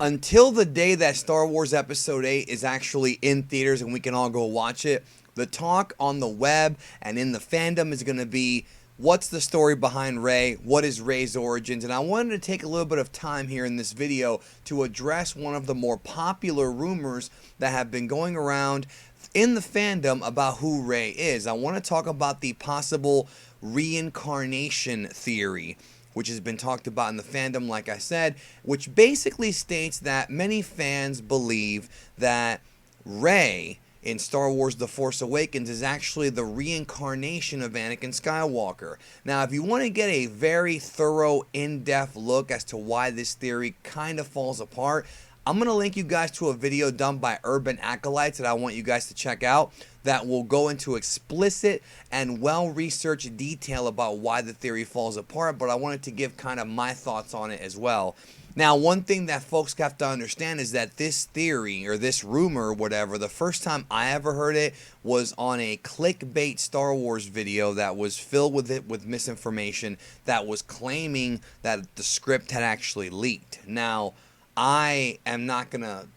until the day that Star Wars Episode 8 is actually in theaters and we can all go watch it, the talk on the web and in the fandom is going to be, what's the story behind Rey? What is Rey's origins? And I wanted to take a little bit of time here in this video to address one of the more popular rumors that have been going around in the fandom about who Rey is. I want to talk about the possible reincarnation theory, which has been talked about in the fandom, like I said, which basically states that many fans believe that Rey in Star Wars The Force Awakens is actually the reincarnation of Anakin Skywalker. Now, if you want to get a very thorough, in-depth look as to why this theory kind of falls apart, I'm going to link you guys to a video done by Urban Acolytes that I want you guys to check out that will go into explicit and well-researched detail about why the theory falls apart, but I wanted to give kind of my thoughts on it as well. Now, one thing that folks have to understand is that this theory, or this rumor, or whatever, the first time I ever heard it was on a clickbait Star Wars video that was filled with misinformation that was claiming that the script had actually leaked. Now, I am not going to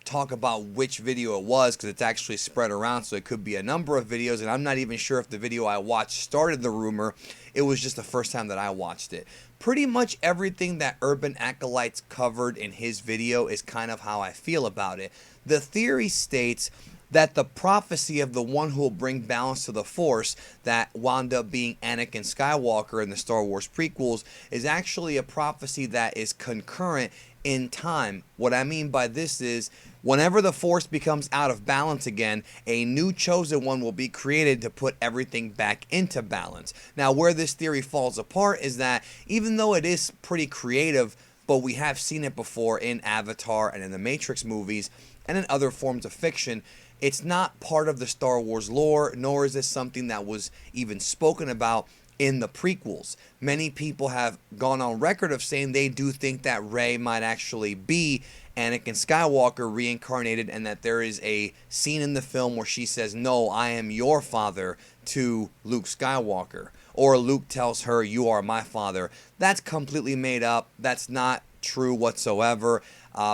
talk about which video it was because it's actually spread around, so it could be a number of videos, and I'm not even sure if the video I watched started the rumor. It was just the first time that I watched it. Pretty much everything that Urban Acolytes covered in his video is kind of how I feel about it. The theory states that the prophecy of the one who will bring balance to the Force that wound up being Anakin Skywalker in the Star Wars prequels is actually a prophecy that is concurrent in time. What I mean by this is, whenever the Force becomes out of balance again, a new chosen one will be created to put everything back into balance. Now, where this theory falls apart is that even though it is pretty creative, but we have seen it before in Avatar and in the Matrix movies and in other forms of fiction, it's not part of the Star Wars lore, nor is this something that was even spoken about in the prequels. Many people have gone on record of saying they do think that Rey might actually be Anakin Skywalker reincarnated, and that there is a scene in the film where she says, "No, I am your father," to Luke Skywalker. Or Luke tells her, "You are my father." That's completely made up. That's not true whatsoever.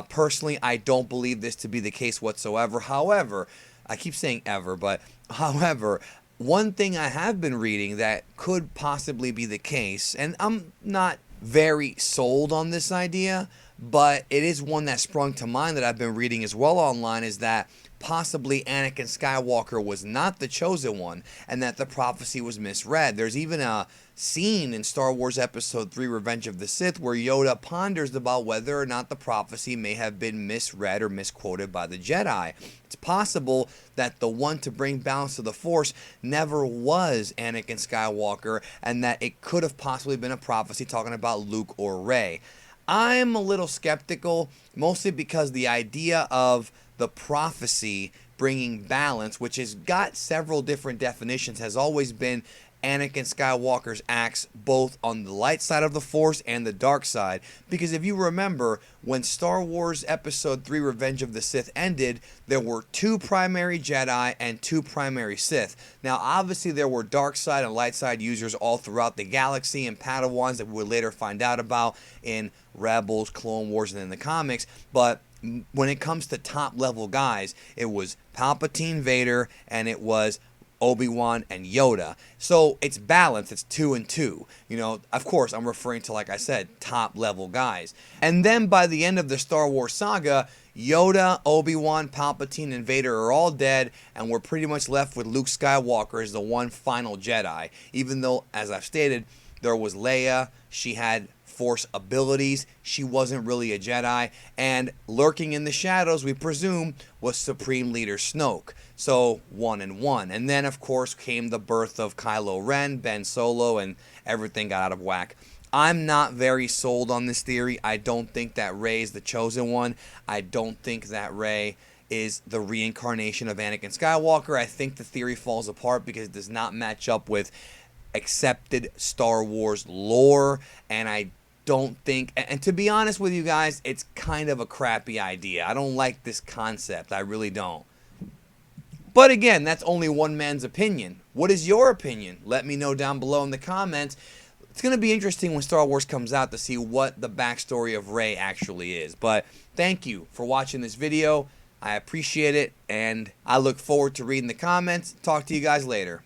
Personally, I don't believe this to be the case whatsoever. However, I keep saying ever, but however, one thing I have been reading that could possibly be the case, and I'm not very sold on this idea, but it is one that sprung to mind that I've been reading as well online, is that possibly Anakin Skywalker was not the chosen one and that the prophecy was misread. There's even a scene in Star Wars Episode 3 Revenge of the Sith where Yoda ponders about whether or not the prophecy may have been misread or misquoted by the Jedi. It's possible that the one to bring balance to the Force never was Anakin Skywalker, and that it could have possibly been a prophecy talking about Luke or Rey. I'm a little skeptical, mostly because the idea of the prophecy bringing balance, which has got several different definitions, has always been Anakin Skywalker's acts both on the light side of the Force and the dark side. Because if you remember, when Star Wars Episode 3 Revenge of the Sith ended, there were 2 primary Jedi and 2 primary Sith. Now, obviously, there were dark side and light side users all throughout the galaxy, and Padawans that we would later find out about in Rebels, Clone Wars, and in the comics. But when it comes to top level guys, it was Palpatine, Vader, and it was Obi-Wan and Yoda. So it's balanced. It's 2 and 2. You know, of course, I'm referring to, like I said, top level guys. And then by the end of the Star Wars saga, Yoda, Obi-Wan, Palpatine, and Vader are all dead, and we're pretty much left with Luke Skywalker as the one final Jedi. Even though, as I've stated, there was Leia. She had Force abilities. She wasn't really a Jedi. And lurking in the shadows, we presume, was Supreme Leader Snoke. So 1 and 1. And then, of course, came the birth of Kylo Ren, Ben Solo, and everything got out of whack. I'm not very sold on this theory. I don't think that Rey is the chosen one. I don't think that Rey is the reincarnation of Anakin Skywalker. I think the theory falls apart because it does not match up with accepted Star Wars lore, and I don't think, and to be honest with you guys, it's kind of a crappy idea. I don't like this concept. I really don't. But again, that's only one man's opinion. What is your opinion? Let me know down below in the comments. it's going to be interesting when Star Wars comes out to see what the backstory of Rey actually is. But thank you for watching this video. I appreciate it, and I look forward to reading the comments. Talk to you guys later.